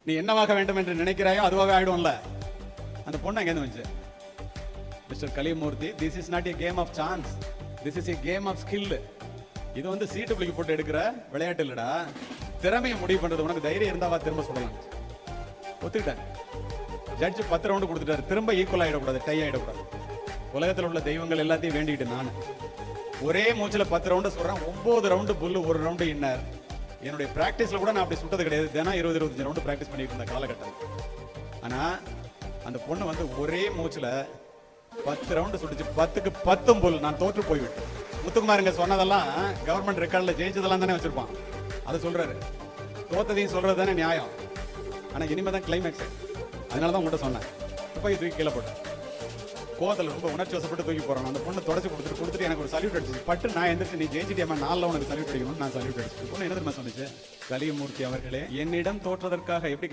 நீ என்னவாக வேண்டும் என்று நினைக்கிறாயோ அதுவாக ஆயிடும்ல. அந்த பொண்ணு அங்கேருந்து வந்துச்சு, mister Kalimurthy, this is not a game of chance, this is a game of skill. இது வந்து சீட்டு பிடிக்க போட்டு எடுக்கிற விளையாட்டு இல்லடா, திறமையை முடிவு பண்றது. உனக்கு தைரியம் இருந்தாவா திரும்ப சொல்லலாம். ஒத்துக்கிட்டேன். ஜட்ஜ் 10 ரவுண்டு கொடுத்துட்டாரு. திரும்ப ஈக்குவல் ஆயிடக்கூடாது, டை ஆயிடக்கூடாது. உலகத்தில் உள்ள தெய்வங்கள் எல்லாத்தையும் வேண்டிட்டு நான் ஒரே மூச்சில் 10 ரவுண்டு சொல்றேன். 9 ரவுண்டு புல்லு, 1 ரவுண்டு இன்னர். என்னுடைய பிராக்டிஸ்ல கூட நான் அப்படி சுட்டது கிடையாது. தினம் 20-25 ரவுண்டு பிராக்டிஸ் பண்ணிட்டு இருந்த காலகட்டம். ஆனா அந்த பொண்ணு வந்து ஒரே மூச்சுல 10 ரவுண்டு சுட்டுச்சு. 10க்கு 10 புல். நான் தோற்று போய்விட்டேன். முத்துக்குமாருங்க சொன்னதெல்லாம் கவர்மெண்ட் ரெக்கார்ட்ல ஜெயிச்சதெல்லாம் தானே வச்சிருப்பான். அதை சொல்றாரு. தோத்ததையும் சொல்றது தானே நியாயம். ஆனா இனிமே தான் கிளைமேக்ஸ். அதனாலதான் உங்கள்கிட்ட சொன்னேன். போய் தூக்கி கீழே போட்டேன். கோவத்தில் ரொம்ப உணர்ச்சி வசப்பட்டு தூக்கி போறான். அந்த பொண்ணு தொடச்சு கொடுத்துட்டு எனக்கு ஒரு சல்யூட் அடிச்சு பட்டு நான் எந்திரிச்சு, நீ ஜெயிச்சிட்டியம்மா, 4ல் உனக்கு சல்யூட் அடிக்கணும். நான் சல்யூட் அடிச்சு பொண்ணு என்ன தெரியுமா சொன்னிச்சு, கலிமூர்த்தி அவர்களே, என்னிடம் தோற்றதற்காக எப்படி